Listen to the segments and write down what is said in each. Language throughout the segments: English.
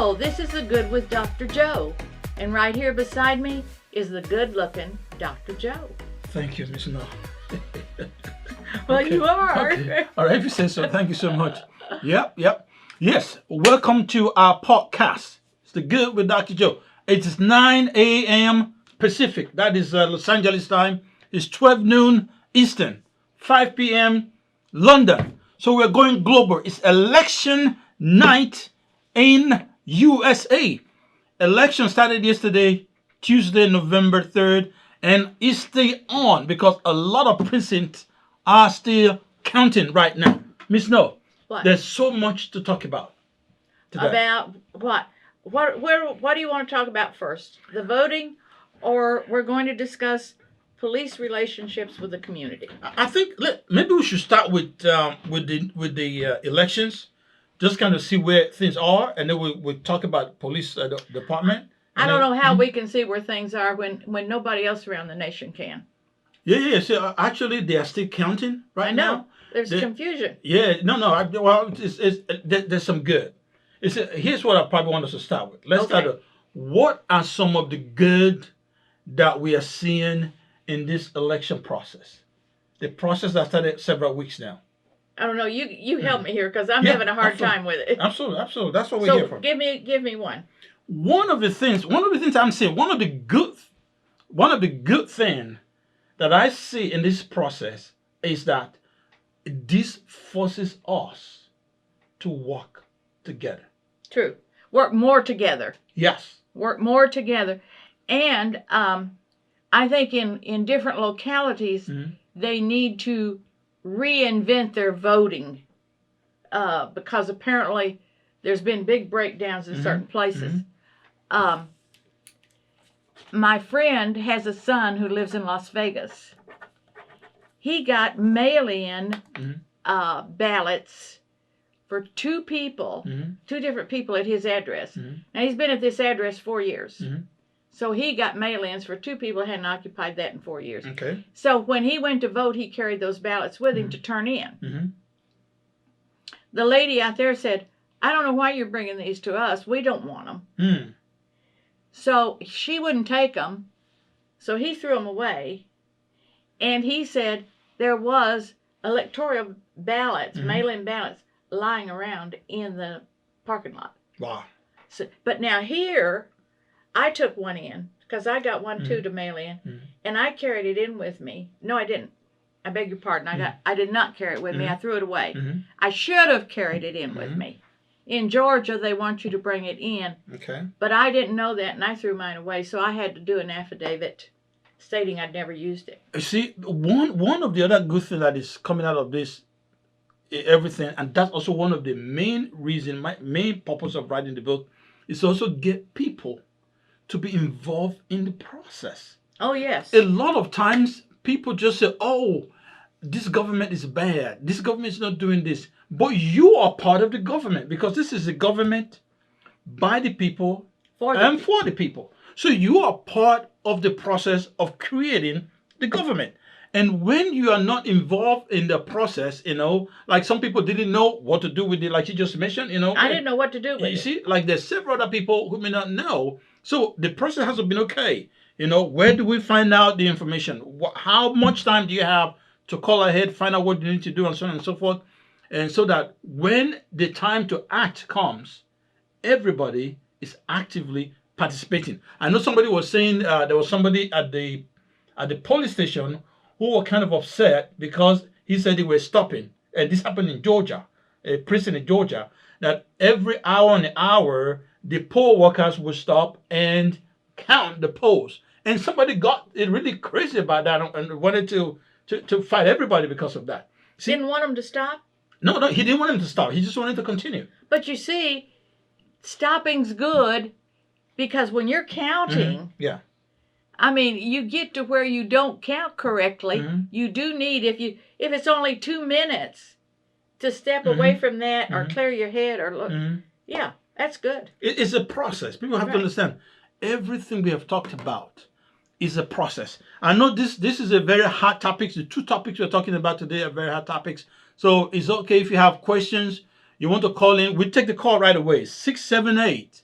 Hello, this is The Good with Dr. Joe. And right here beside me is the good-looking Dr. Joe. Thank you, Miss No. Well, you are. Okay. All right, if you say so, thank you so much. Yep. Yes, welcome to our podcast. It's The Good with Dr. Joe. It is 9 a.m. Pacific. That is Los Angeles time. It's 12 noon Eastern, 5 p.m. London. So we're going global. It's election night in USA. Election started yesterday, Tuesday, November 3rd, and it's still on because a lot of precincts are still counting right now. Miss No, What? there's so much to talk about today. About what? What do you want to talk about first? The voting, or we're going to discuss police relationships with the community? I think maybe we should start with the elections, just kind of see where things are, and then we'll talk about police department. I don't know how we can see where things are when nobody else around the nation can. Yeah. So actually, they are still counting right I know. now. There's confusion. Yeah, no. Well, there's some good. Here's what I probably want us to start with. Let's start with what are some of the good that we are seeing in this election process? The process that started several weeks now. I don't know. You help me here because I'm having a hard time with it. Absolutely. That's what we're here for. So give me one. One of the things I'm saying, one of the good thing that I see in this process is that this forces us to work together. True. Work more together. Yes. Work more together. And I think in different localities, they need to reinvent their voting because apparently there's been big breakdowns in certain places. My friend has a son who lives in Las Vegas. He got mail-in ballots for two different people at his address. Now, he's been at this address 4 years. So he got mail-ins for two people who hadn't occupied that in 4 years. Okay. So when he went to vote, he carried those ballots with him to turn in. The lady out there said, I don't know why you're bringing these to us. We don't want them. So she wouldn't take them. So he threw them away. And he said there was electoral ballots, mail-in ballots, lying around in the parking lot. Wow. So, but now here, I took one in because I got one too to mail in, and I carried it in with me. No, I didn't. I beg your pardon. I did not carry it with me. I threw it away. I should have carried it in with me. In Georgia, they want you to bring it in. Okay. But I didn't know that, and I threw mine away, so I had to do an affidavit stating I'd never used it. You see, one of the other good things that is coming out of this everything, and that's also one of the main reason, my main purpose of writing the book, is also get people to be involved in the process. Oh, yes. A lot of times, people just say, oh, this government is bad. This government is not doing this. But you are part of the government because this is a government by the people for the people. So you are part of the process of creating the government. And when you are not involved in the process, like some people didn't know what to do with it, like you just mentioned, I didn't know what to do with it. You see, like there's several other people who may not know. So the process hasn't been okay. Where do we find out the information? How much time do you have to call ahead, find out what you need to do, and so on and so forth? And so that when the time to act comes, everybody is actively participating. I know somebody was saying there was somebody at the police station who were kind of upset because he said they were stopping. And this happened in Georgia, a prison in Georgia, that every hour on the hour, the poll workers would stop and count the polls. And somebody got really crazy about that and wanted to fight everybody because of that. See, didn't want them to stop? No, he didn't want him to stop. He just wanted to continue. But you see, stopping's good because when you're counting, yeah, I mean, you get to where you don't count correctly. You do need, if it's only 2 minutes to step away from that or clear your head or look. Yeah, that's good. It's a process. People have to understand everything we have talked about is a process. I know this is a very hot topic. The two topics we're talking about today are very hot topics. So it's okay if you have questions, you want to call in. We take the call right away. 678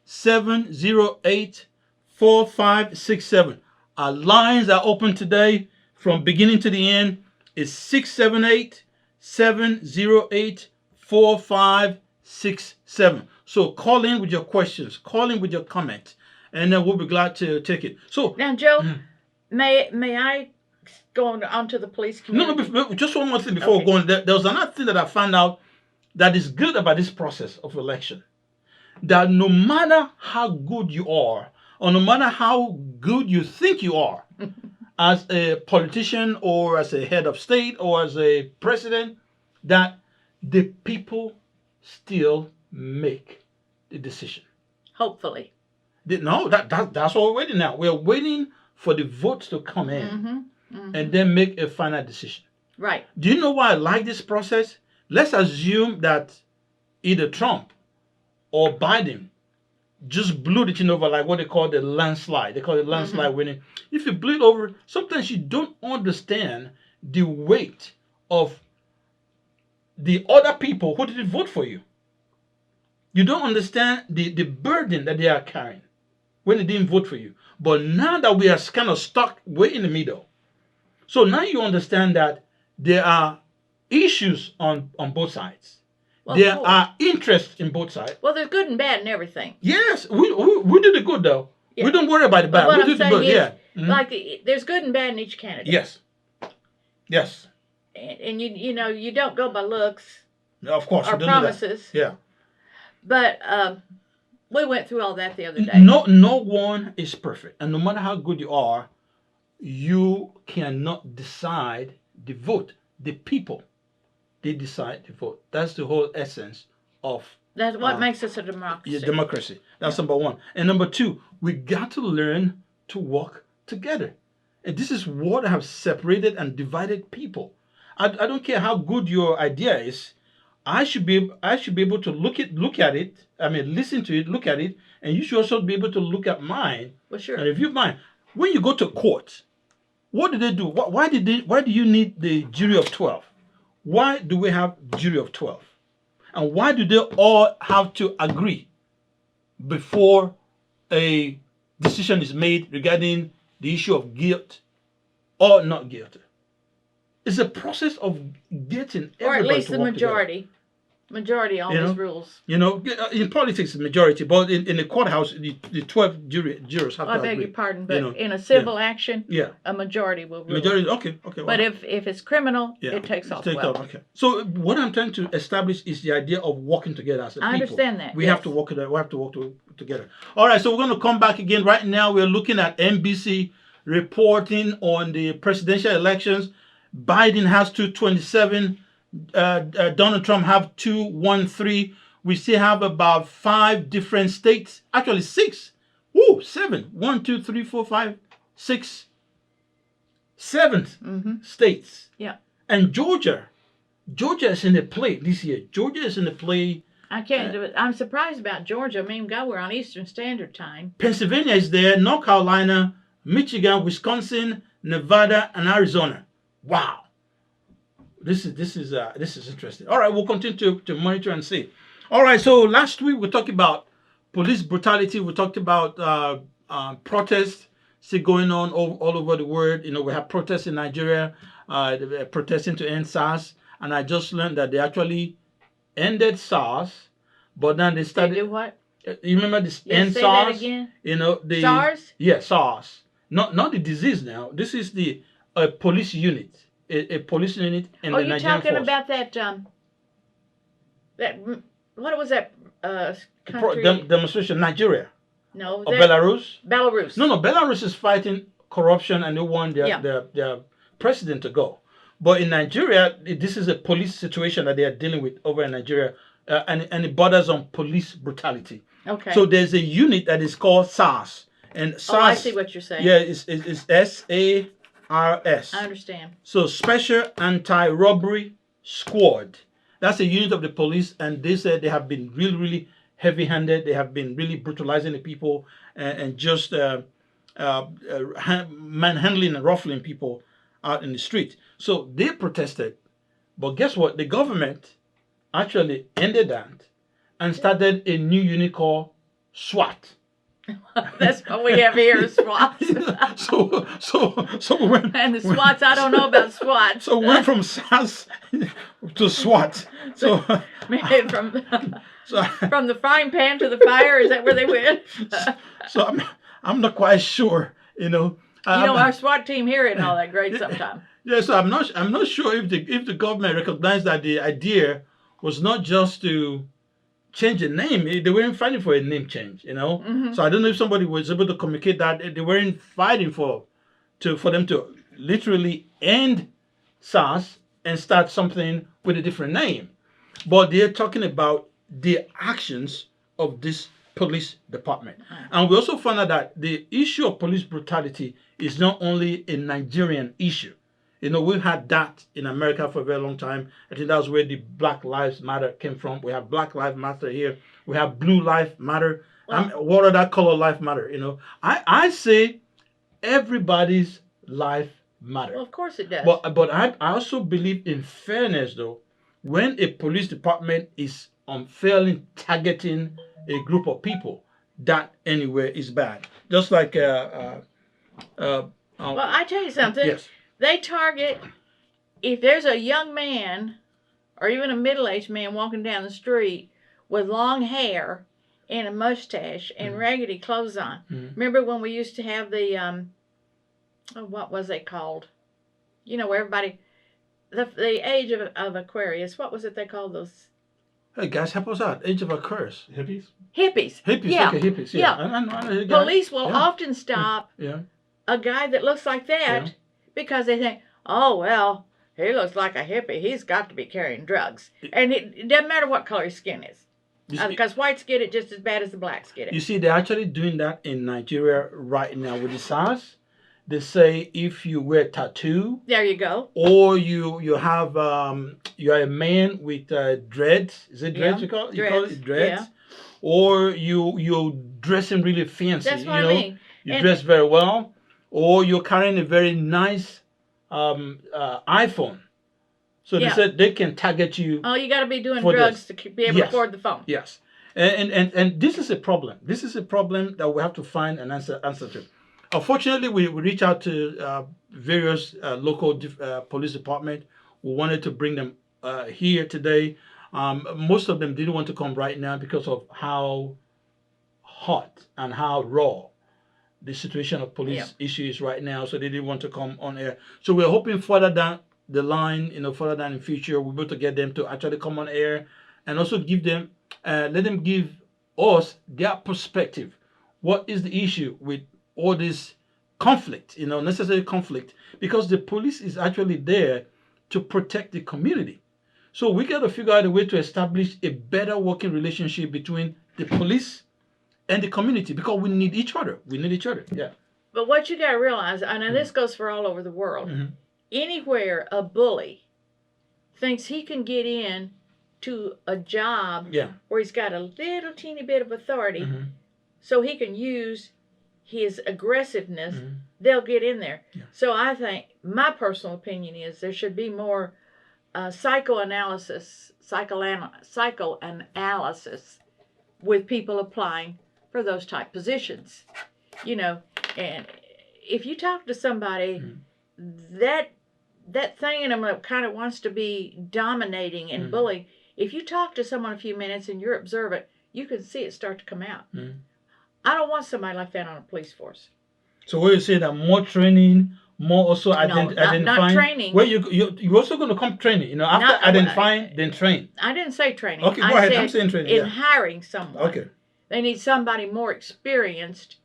708-4567. Our lines are open today from beginning to the end. It's 678-708-4567. So call in with your questions, call in with your comments, and then we'll be glad to take it. So now, Joe, may I go on to the police community? No, just one more thing before we go on. There was another thing that I found out that is good about this process of election. That no matter how good you are, or no matter how good you think you are, as a politician or as a head of state or as a president, that the people still make the decision. Hopefully. No, that's what we're waiting now. We're waiting for the votes to come in and then make a final decision. Right. Do you know why I like this process? Let's assume that either Trump or Biden just blew the thing over, like what they call the landslide. They call it landslide winning. If you blew it over, sometimes you don't understand the weight of the other people who didn't vote for you. You don't understand the burden that they are carrying when they didn't vote for you. But now that we are kind of stuck way in the middle, so now you understand that there are issues on both sides. Well, there are interests in both sides. Well, there's good and bad in everything. Yes, we do the good though. Yeah. We don't worry about the bad. What we I'm do the good. Is, like there's good and bad in each candidate. Yes. Yes. And you know you don't go by looks. No, of course. Or promises. Yeah. But we went through all that the other day. No one is perfect, and no matter how good you are, you cannot decide the vote. The people, they decide the vote. That's the whole essence of. That's what makes us a democracy. Yeah, democracy. That's number one. And number two, we got to learn to work together. And this is what has separated and divided people. I don't care how good your idea is. I should be able to look at it. I mean, listen to it, look at it, and you should also be able to look at mine. Well, sure. And review mine. When you go to court, what do they do? Why do you need the jury of 12? Why do we have jury of 12? And why do they all have to agree before a decision is made regarding the issue of guilt or not guilty? It's a process of getting everybody to work together. Or at least the majority. Majority on these rules. You know, in politics, the majority, but in the courthouse, the 12 jurors have to agree. I beg your pardon, but in a civil action, a majority will rule. Majority, okay. But if it's criminal, it takes off. Okay. So what I'm trying to establish is the idea of working together as a people. I understand that. We have to work together. We have to work together. All right. So we're going to come back again. Right now, we're looking at NBC reporting on the presidential elections. Biden has 227. Donald Trump have 213. We still have about 5 different states. Actually 6. 7. 1, 2, 3, 4, 5, 6, 7 states. Yeah. And Georgia is in the play this year. Georgia is in the play. I can't do it. I'm surprised about Georgia. I mean, God, we're on Eastern Standard Time. Pennsylvania is there. North Carolina, Michigan, Wisconsin, Nevada, and Arizona. Wow. This is interesting. All right, we'll continue to monitor and see. All right, so last week we talked about police brutality. We talked about protests still going on all over the world. You know, we have protests in Nigeria, protesting to end SARS, and I just learned that they actually ended SARS, but then they started. They did what? You remember this end say SARS? That again? You know the SARS. Yeah, SARS. Not the disease now. This is the police unit. A police unit in the Nigerian force. Oh, you're talking about that what was that country? Demonstration, Nigeria. No. Or Belarus? Belarus. No, Belarus is fighting corruption and they want their president to go. But in Nigeria, this is a police situation that they are dealing with over in Nigeria, and it borders on police brutality. Okay. So there's a unit that is called SARS. And SARS, I see what you're saying. Yeah, it's SARS. I understand. So Special Anti-Robbery Squad. That's a unit of the police, and they said they have been really, really heavy-handed. They have been really brutalizing the people and just manhandling and ruffling people out in the street. So they protested, but guess what? The government actually ended that and started a new unit called SWAT. That's what we have here, SWATs. So when And the SWATs, I don't know about SWATs. so we went from SARS to SWAT. So Maybe from so from the frying pan to the fire. Is that where they went? so I'm not quite sure. Our SWAT team here isn't all that great sometimes. Yeah, so I'm not sure if the government recognized that the idea was not just to change the name. They weren't fighting for a name change, Mm-hmm. So I don't know if somebody was able to communicate that they weren't fighting for them to literally end SARS and start something with a different name. But they're talking about the actions of this police department. And we also found out that the issue of police brutality is not only a Nigerian issue. We've had that in America for a very long time. I think that's where the Black Lives Matter came from. We have Black Lives Matter here. We have Blue Lives Matter. What other color life matter? I say everybody's life matter. Well, of course it does. But I also believe in fairness, though. When a police department is unfairly targeting a group of people, that anywhere is bad. Just like well, I tell you something. Yes. They target, if there's a young man or even a middle-aged man walking down the street with long hair and a mustache and raggedy clothes on. Remember when we used to have the what was it called? Where everybody, the age of Aquarius. What was it they called those? Hey guys, help us out. Age of Aquarius. Hippies? Hippies. Hippies. Yeah. Okay, hippies. Yeah. I know, Police will often stop Yeah. a guy that looks like that because they think, oh, well, he looks like a hippie. He's got to be carrying drugs. And it doesn't matter what color his skin is. Because whites get it just as bad as the blacks get it. You see, they're actually doing that in Nigeria right now with the SARS. They say if you wear a tattoo, there you go, or you have you are a man with dreads. Is it dreads? You call it dreads? Yeah. Or you're dressing really fancy. That's what I mean. You dress very well, or you're carrying a very nice iPhone. So they said they can target you. Oh, you got to be doing drugs to be able to afford the phone. Yes, and this is a problem. This is a problem that we have to find an answer to. Unfortunately, we reached out to various local police department. We wanted to bring them here today. Most of them didn't want to come right now because of how hot and how raw the situation of police issue is right now. So they didn't want to come on air. So we're hoping further down the line, further down in the future, we'll be able to get them to actually come on air and also give them, let them give us their perspective. What is the issue with all this conflict, necessary conflict? Because the police is actually there to protect the community. So we got to figure out a way to establish a better working relationship between the police and the community, because we need each other. Yeah. But what you got to realize, and this goes for all over the world, anywhere a bully thinks he can get in to a job where he's got a little teeny bit of authority so he can use his aggressiveness, they'll get in there. Yeah. So I think, my personal opinion is there should be more psychoanalysis with people applying for those type positions. And if you talk to somebody, that thing in them that kind of wants to be dominating and bullying, if you talk to someone a few minutes and you're observant, you can see it start to come out. I don't want somebody like that on a police force. So what you say, that more training, more also identifying. Not training. Well, you're also going to come training. After identifying, then train. I didn't say training. Okay, go ahead. I'm saying training. In hiring someone. Okay. They need somebody more experienced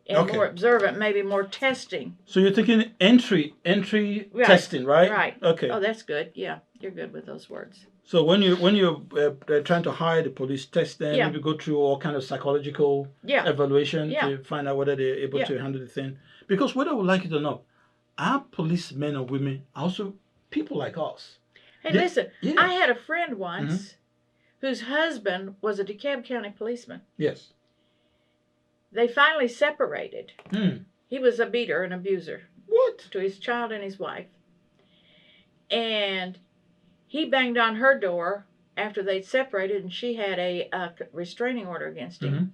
and more observant, maybe more testing. So you're thinking entry testing, right? Right. Okay. Oh, that's good. Yeah, you're good with those words. So when you're trying to hire the police, test them, maybe go through all kind of psychological evaluation to find out whether they're able to handle the thing. Because whether we like it or not, our policemen and women are also people like us. Hey, listen, I had a friend once whose husband was a DeKalb County policeman. Yes. They finally separated. He was a beater and abuser. What? To his child and his wife. And he banged on her door after they'd separated, and she had a restraining order against him.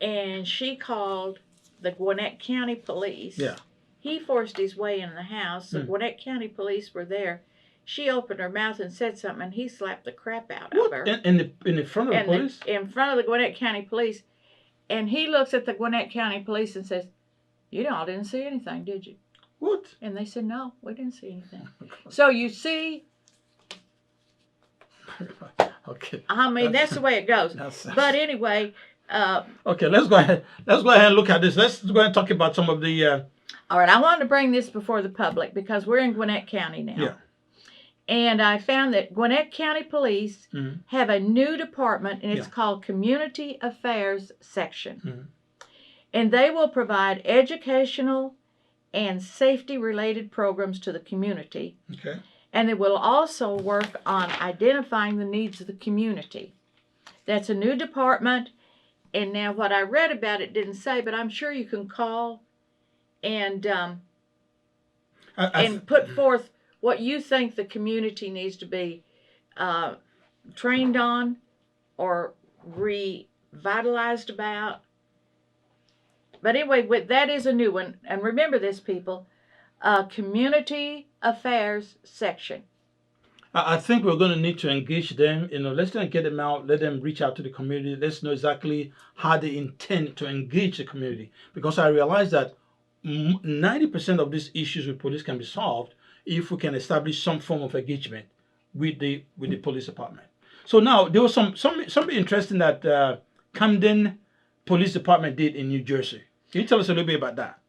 and she called the Gwinnett County Police. Yeah. He forced his way in the house. The Gwinnett County Police were there. She opened her mouth and said something, and he slapped the crap out of her. In the front of the police? In front of the Gwinnett County Police. And he looks at the Gwinnett County Police and says, "You all didn't see anything, did you?" What? And they said, "No, we didn't see anything." So you see, Okay. I mean, that's the way it goes. But anyway. Okay, let's go ahead. Let's go ahead and look at this. Let's go ahead and talk about some of the. All right, I wanted to bring this before the public because we're in Gwinnett County now. Yeah. And I found that Gwinnett County Police have a new department, and it's called Community Affairs Section. And they will provide educational and safety-related programs to the community. Okay. And they will also work on identifying the needs of the community. That's a new department. And now what I read about it didn't say, but I'm sure you can call and put forth what you think the community needs to be trained on or revitalized about. But anyway, that is a new one. And remember this, people, Community Affairs Section. I think we're going to need to engage them. Let's not get them out. Let them reach out to the community. Let's know exactly how they intend to engage the community. Because I realize that 90% of these issues with police can be solved if we can establish some form of engagement with the police department. So now there was something interesting that Camden Police Department did in New Jersey. Can you tell us a little bit about that?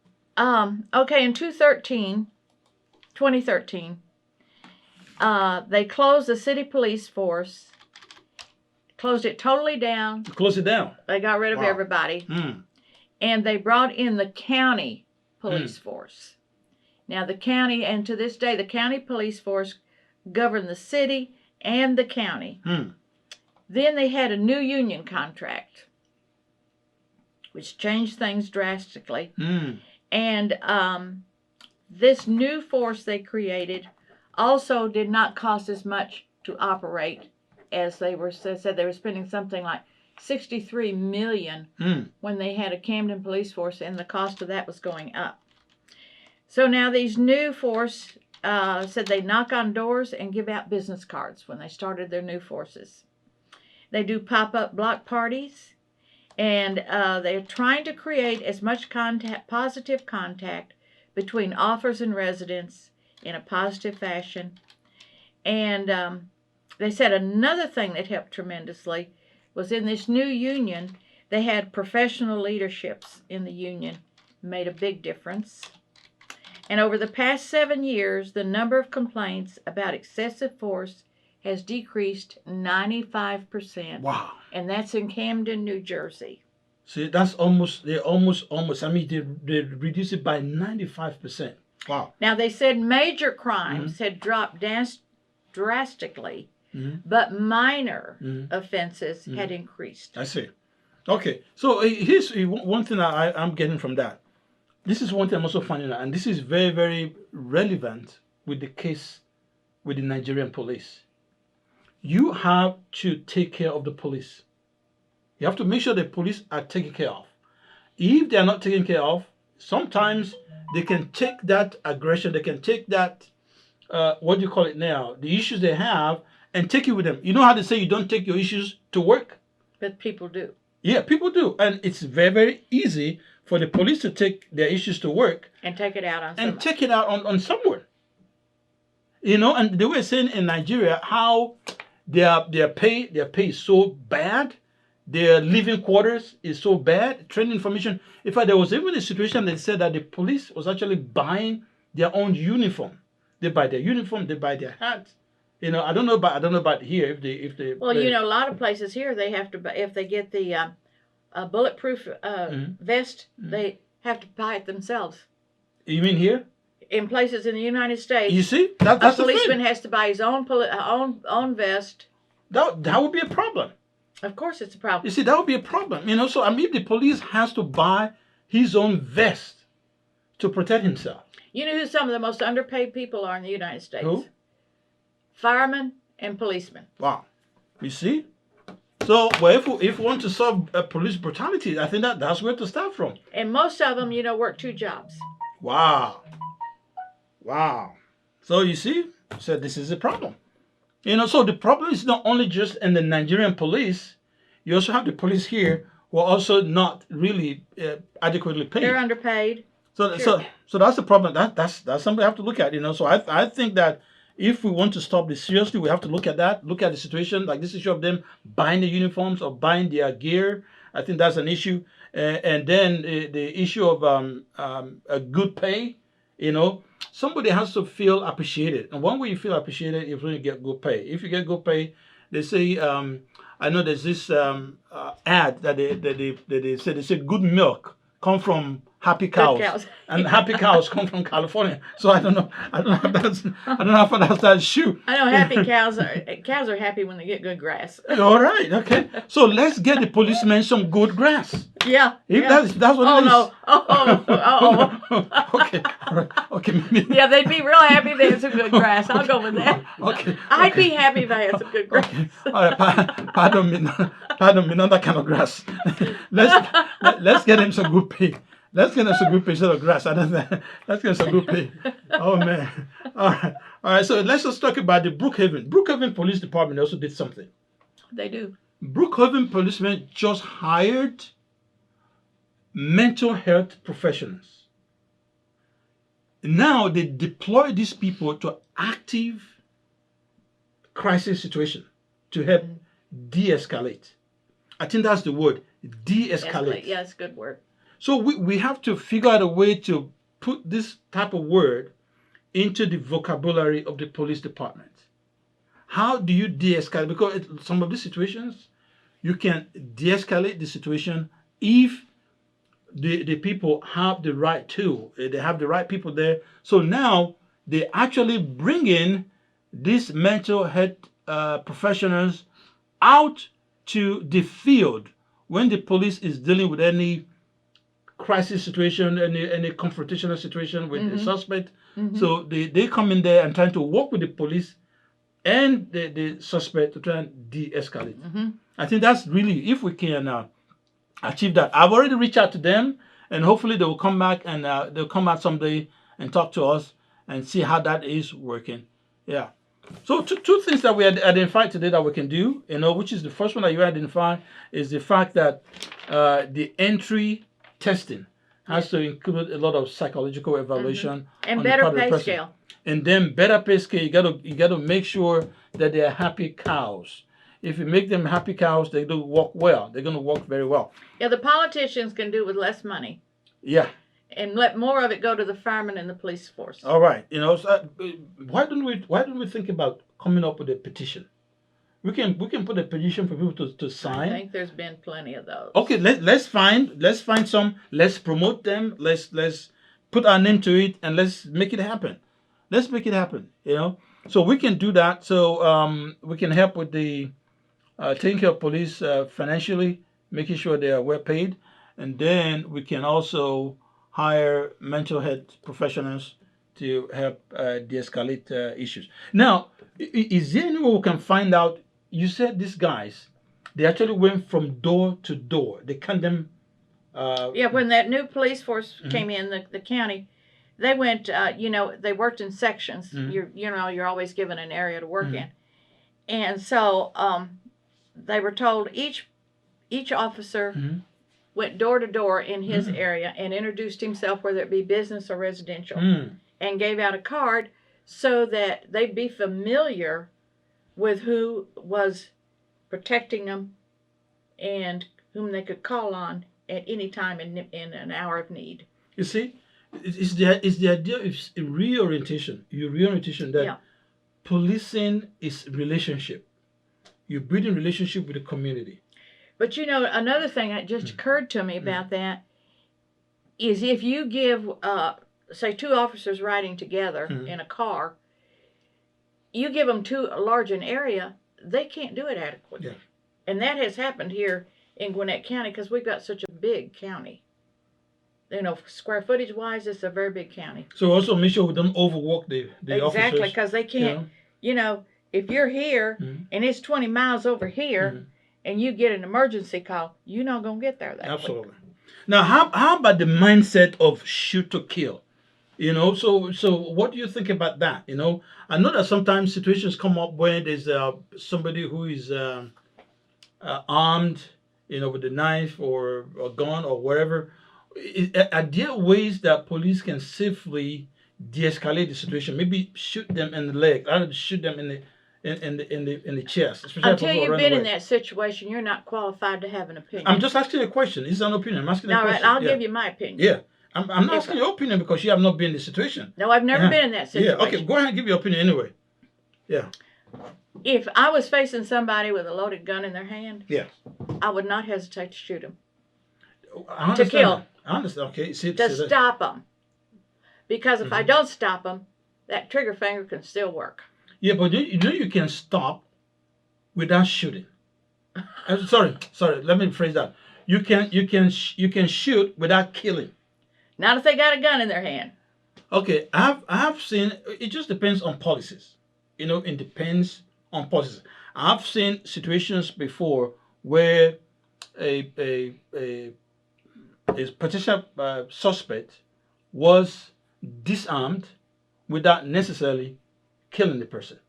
Okay, in 2013, they closed the city police force, closed it totally down. Close it down. They got rid of everybody. And they brought in the county police force. Now the county, and to this day, the county police force governed the city and the county. Then they had a new union contract, which changed things drastically. And this new force they created also did not cost as much to operate as they said they were spending something like $63 million when they had a Camden police force, and the cost of that was going up. So now these new force said they knock on doors and give out business cards when they started their new forces. They do pop-up block parties, and they're trying to create as much positive contact between officers and residents in a positive fashion. And they said another thing that helped tremendously was in this new union, they had professional leaderships in the union, made a big difference. And over the past 7 years, the number of complaints about excessive force has decreased 95%. Wow. And that's in Camden, New Jersey. See, that's almost, I mean, they reduced it by 95%. Wow. Now, they said major crimes had dropped drastically, but minor offenses had increased. I see. Okay. So here's one thing I'm getting from that. This is one thing I'm also finding out, and this is very, very relevant with the case with the Nigerian police. You have to take care of the police. You have to make sure the police are taken care of. If they are not taken care of, sometimes they can take that aggression, they can take that, what do you call it now, the issues they have, and take it with them. You know how they say you don't take your issues to work? But people do. Yeah, people do. And it's very, very easy for the police to take their issues to work. And take it out on someone. And take it out on someone. And they were saying in Nigeria how their pay is so bad. Their living quarters is so bad. Training information. In fact, there was even a situation that said that the police was actually buying their own uniform. They buy their uniform. They buy their hats. I don't know about here if they. Well, a lot of places here they have to buy, if they get the bulletproof vest, they have to buy it themselves. You mean here? In places in the United States, you see, that's a policeman has to buy his own vest. That would be a problem. Of course, it's a problem. You see, that would be a problem. So I mean, the police has to buy his own vest to protect himself. You know who some of the most underpaid people are in the United States? Who? Firemen and policemen. Wow. You see? So, well, if we want to solve police brutality, I think that's where to start from. And most of them, work 2 jobs. Wow. So you see, so this is a problem. So the problem is not only just in the Nigerian police. You also have the police here who are also not really adequately paid. They're underpaid. So Sure. so that's the problem. That's something we have to look at. So I think that if we want to stop this seriously, we have to look at that. Look at the situation, like this issue of them buying the uniforms or buying their gear. I think that's an issue. And then the issue of a good pay. Somebody has to feel appreciated, and one way you feel appreciated is when you get good pay. If you get good pay, they say, I know there's this ad that they say good milk come from happy cows, and happy cows come from California. So I don't know how far that's shoe. I know happy cows are happy when they get good grass. All right, okay. So let's get the policemen some good grass. Yeah. That's what it is. No. Oh. Okay. All right. Okay. Yeah, they'd be real happy if they had some good grass. I'll go with that. Okay. I'd be happy if I had some good grass. Okay. All right. Pardon me, not that kind of grass. Let's get him some good pay. Let's get him some good pay instead of grass. Let's get some good pay. Oh man. All right. So let's just talk about the Brookhaven. Brookhaven Police Department also did something. They do. Brookhaven policemen just hired mental health professionals. Now they deploy these people to active crisis situation to help de-escalate. I think that's the word, de-escalate. Yeah, it's a good word. So we have to figure out a way to put this type of word into the vocabulary of the police department. How do you de-escalate? Because some of these situations, you can de-escalate the situation if the people have the right tool. They have the right people there. So now they actually bring in these mental health professionals out to the field when the police is dealing with any crisis situation, any confrontational situation with the suspect. So they come in there and trying to work with the police and the suspect to try and de-escalate. I think that's really, if we can achieve that. I've already reached out to them, and hopefully they will come back and they'll come out someday and talk to us and see how that is working. Yeah. So two things that we had identified today that we can do, which is the first one that you identified is the fact that the entry testing has to include a lot of psychological evaluation and better pay scale. And then better pay scale. You gotta make sure that they are happy cows. If you make them happy cows, they do work well. They're going to work very well. Yeah, the politicians can do with less money. Yeah. And let more of it go to the firemen and the police force. All right. So, why don't we think about coming up with a petition? We can put a petition for people to sign. I think there's been plenty of those. Okay, let's find some. Let's promote them. Let's put our name to it and let's make it happen. Let's make it happen. So we can do that. So we can help with the taking care of police financially, making sure they are well paid, and then we can also hire mental health professionals to help de-escalate issues. Now, is there any way we can find out? You said these guys, they actually went from door to door. They count them. Yeah, when that new police force came in, the county, they went. They worked in sections. You're always given an area to work in, and so they were told each officer went door to door in his area and introduced himself, whether it be business or residential, and gave out a card so that they'd be familiar with who was protecting them and whom they could call on at any time in an hour of need. You see, it's the idea of reorientation. Your reorientation that policing is relationship. You're building relationship with the community. But another thing that just occurred to me about that is if you give, say, 2 officers riding together in a car, you give them too large an area, they can't do it adequately. Yeah. And that has happened here in Gwinnett County because we've got such a big county. Square footage wise, it's a very big county. So also make sure we don't overwork the officers. Exactly, because they can't, if you're here and it's 20 miles over here and you get an emergency call, you're not going to get there that quick. Absolutely. Now, how about the mindset of shoot to kill? You know, so what do you think about that? You know, I know that sometimes situations come up when there's somebody who is armed, you know, with a knife or a gun or whatever. Are there ways that police can safely de-escalate the situation? Maybe shoot them in the leg, rather than shoot them in the chest. Especially Until if people you've run been away. in that situation, you're not qualified to have an opinion. I'm just asking a question. It's an opinion. I'm asking a All right, question. I'll Yeah. give you my opinion. Yeah. I'm not asking your opinion because you have not been in the situation. No, I've never Yeah. been in that situation. Yeah, okay, go ahead and give your opinion anyway. Yeah. If I was facing somebody with a loaded gun in their hand, Yeah. I would not hesitate to shoot them. I understand. kill. that. I understand. Okay. To stop them. Because if I don't stop them, that trigger finger can still work. Yeah, but you know you can stop without shooting. Sorry. Let me rephrase that. You can shoot without killing. Not if they got a gun in their hand. Okay, I have seen. It just depends on policies. You know, it depends on policies. I've seen situations before where a potential suspect was disarmed without necessarily killing the person.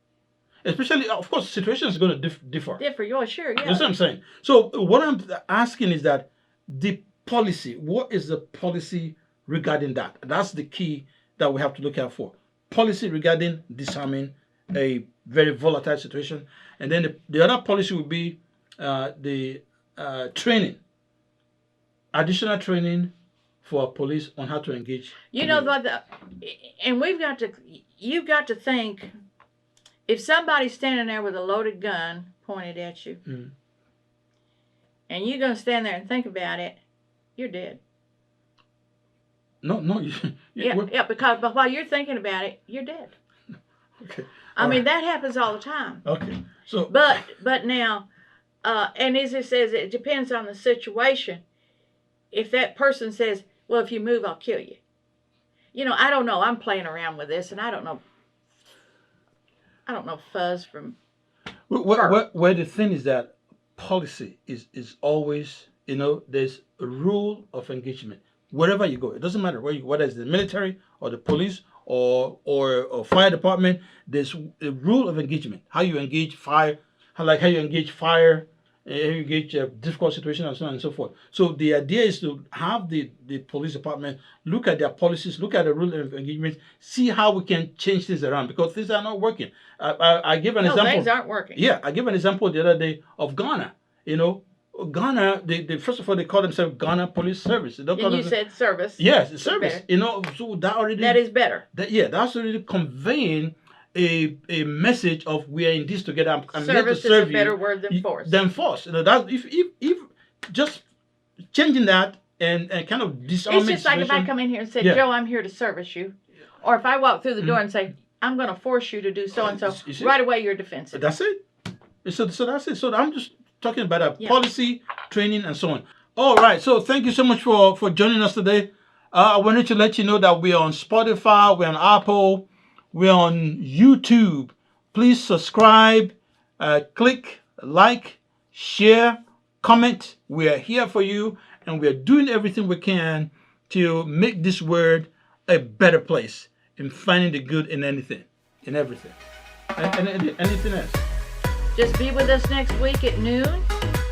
Especially, of course, situations are going to differ. You're sure, yeah. That's what I'm saying. So what I'm asking is that the policy. What is the policy regarding that? That's the key that we have to look out for. Policy regarding disarming a very volatile situation, and then the other policy would be the training, additional training for police on how to engage. You know what? And you've got to think, if somebody's standing there with a loaded gun pointed at you, and you're going to stand there and think about it, you're dead. No. Yeah, because while you're thinking about it, you're dead. Okay. I mean, that happens all the time. Okay. So. But now, and as it says, it depends on the situation. If that person says, well, if you move, I'll kill you. You know, I don't know. I'm playing around with this, and I don't know fuzz from... Where the thing is that policy is always, you know, there's a rule of engagement. Wherever you go, it doesn't matter whether it's the military or the police or fire department, there's a rule of engagement. How you engage fire, how you engage fire, how you engage a difficult situation, and so on and so forth. So the idea is to have the police department look at their policies, look at the rule of engagement, see how we can change things around, because things are not working. I give an example. Things aren't working. Yeah, I gave an example the other day of Ghana. You know, Ghana, they first of all, they call themselves Ghana Police Service. They don't call And you said service. Yes, it's service. Better. You know, so that is better. That's already conveying a message of we are in this together. I'm here to Service is serve a better you. word than force. Than force. You know, that if just changing that and kind of disarming. It's just like if I come in here and say, Yeah. Joe, I'm here to service you, or if I walk through the door and say, I'm going to force you to do so and so, You see? right away you're defensive. That's it. So that's it. So I'm just talking about a policy, training, and so on. All right. So thank you so much for joining us today. I wanted to let you know that we're on Spotify, we're on Apple, we're on YouTube. Please subscribe, click, like, share, comment. We are here for you, and we are doing everything we can to make this world a better place in finding the good in anything, in everything. And anything else. Just be with us next week at noon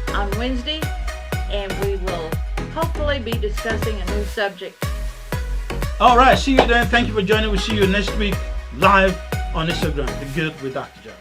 on Wednesday, and we will hopefully be discussing a new subject. All right, see you then. Thank you for joining. We'll see you next week live on Instagram, The Good with Dr. Joe.